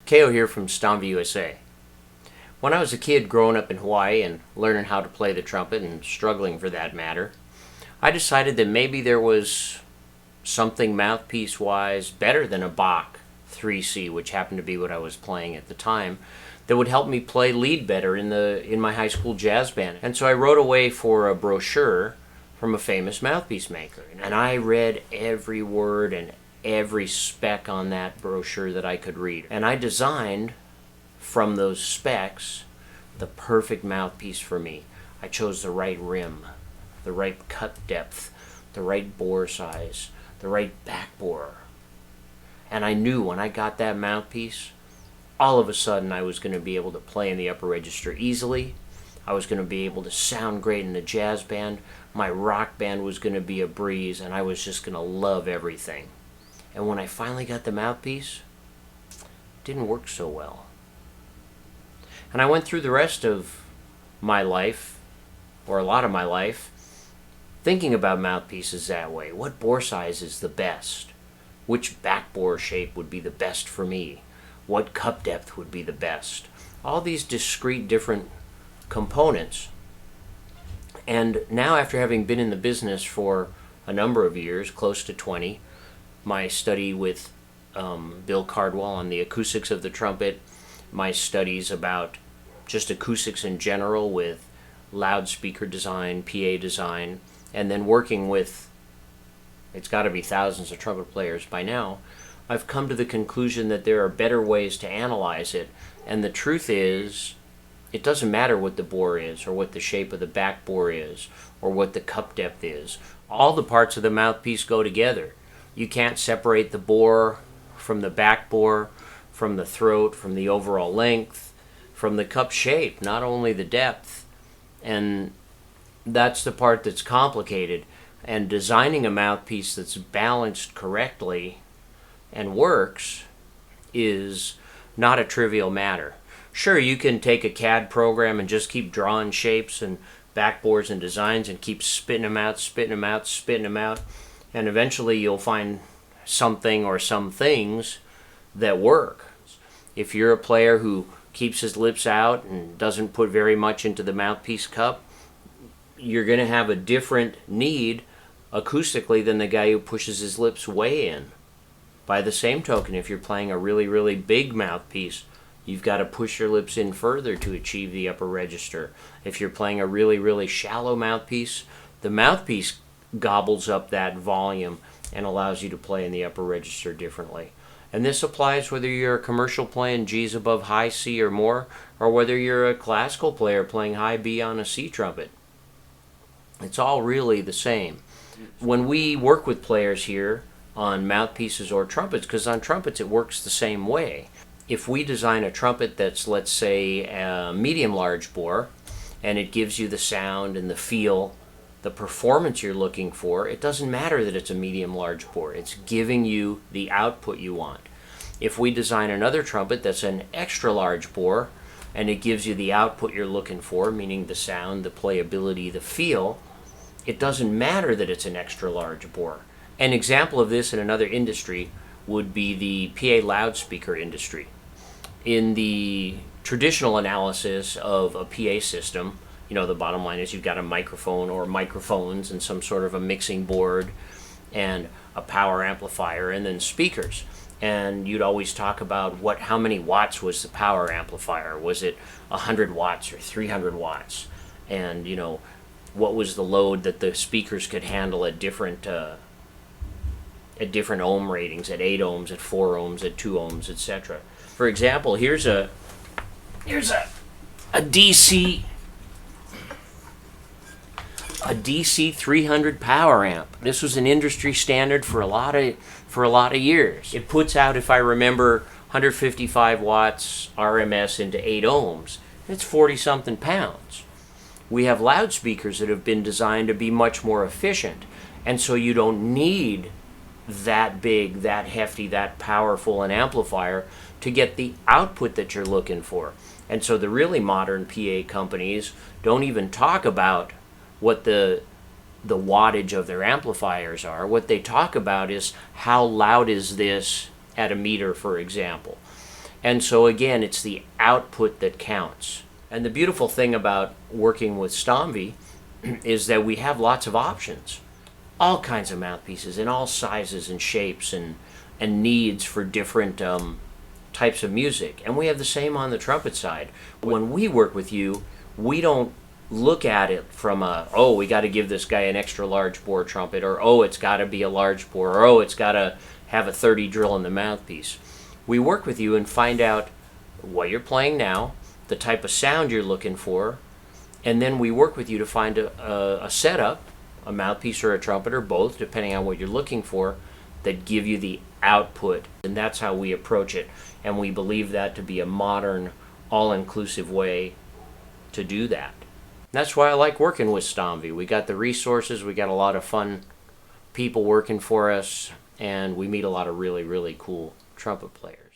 Keo here from Stomvie, USA. When I was a kid growing up in Hawaii and learning how to play the trumpet, and struggling for that matter, I decided that maybe there was something mouthpiece-wise better than a Bach 3C, which happened to be what I was playing at the time, that would help me play lead better in my high school jazz band. And so I wrote away for a brochure from a famous mouthpiece maker. And I read every word and every spec on that brochure that I could read. And I designed from those specs the perfect mouthpiece for me. I chose the right rim, the right cut depth, the right bore size, the right back bore. And I knew when I got that mouthpiece, all of a sudden I was going to be able to play in the upper register easily. I was going to be able to sound great in the jazz band. My rock band was going to be a breeze, and I was just going to love everything. And when I finally got the mouthpiece, it didn't work so well. And I went through the rest of my life, or a lot of my life, thinking about mouthpieces that way. What bore size is the best? Which back bore shape would be the best for me? What cup depth would be the best? All these discrete different components. And now, after having been in the business for a number of years, close to 20, my study with Bill Cardwell on the acoustics of the trumpet, my studies about just acoustics in general with loudspeaker design, PA design, and then working with, it's got to be thousands of trumpet players by now, I've come to the conclusion that there are better ways to analyze it. And the truth is, it doesn't matter what the bore is, or what the shape of the back bore is, or what the cup depth is. All the parts of the mouthpiece go together. You can't separate the bore from the back bore, from the throat, from the overall length, from the cup shape, not only the depth. And that's the part that's complicated. And designing a mouthpiece that's balanced correctly and works is not a trivial matter. Sure, you can take a CAD program and just keep drawing shapes and backbores and designs and keep spitting them out, spitting them out, spitting them out, and eventually you'll find something or some things that work. If you're a player who keeps his lips out and doesn't put very much into the mouthpiece cup, you're going to have a different need acoustically than the guy who pushes his lips way in. By the same token, if you're playing a really, really big mouthpiece, you've got to push your lips in further to achieve the upper register. If you're playing a really, really shallow mouthpiece, the mouthpiece gobbles up that volume and allows you to play in the upper register differently. And this applies whether you're a commercial playing G's above high C or more, or whether you're a classical player playing high B on a C trumpet. It's all really the same. When we work with players here on mouthpieces or trumpets, because on trumpets it works the same way. If we design a trumpet that's, let's say, a medium-large bore, and it gives you the sound and the feel, the performance you're looking for, it doesn't matter that it's a medium-large bore. It's giving you the output you want. If we design another trumpet that's an extra-large bore, and it gives you the output you're looking for, meaning the sound, the playability, the feel, it doesn't matter that it's an extra-large bore. An example of this in another industry would be the PA loudspeaker industry. In the traditional analysis of a PA system, you know, the bottom line is you've got a microphone or microphones and some sort of a mixing board and a power amplifier and then speakers. And you'd always talk about how many watts was the power amplifier. Was it 100 watts or 300 watts? And, you know, what was the load that the speakers could handle at different ohm ratings, at 8 ohms, at 4 ohms, at 2 ohms, etc. For example, here's a DC 300 power amp. This was an industry standard for a lot of years. It puts out, if I remember, 155 watts RMS into 8 ohms. It's 40-something pounds. We have loudspeakers that have been designed to be much more efficient, and so you don't need that big, that hefty, that powerful an amplifier to get the output that you're looking for. And so the really modern PA companies don't even talk about what the wattage of their amplifiers are. What they talk about is how loud is this at a meter, for example. And so again, it's the output that counts. And the beautiful thing about working with Stomvy is that we have lots of options. All kinds of mouthpieces in all sizes and shapes and needs for different types of music. And we have the same on the trumpet side. When we work with you, we don't look at it from oh, we got to give this guy an extra large bore trumpet, or oh, it's got to be a large bore, or oh, it's got to have a 30 drill in the mouthpiece. We work with you and find out what you're playing now, the type of sound you're looking for, and then we work with you to find a setup, a mouthpiece or a trumpet or both, depending on what you're looking for, that give you the output. And that's how we approach it. And we believe that to be a modern, all-inclusive way to do that. That's why I like working with Stomvy. We got the resources, we got a lot of fun people working for us, and we meet a lot of really, really cool trumpet players.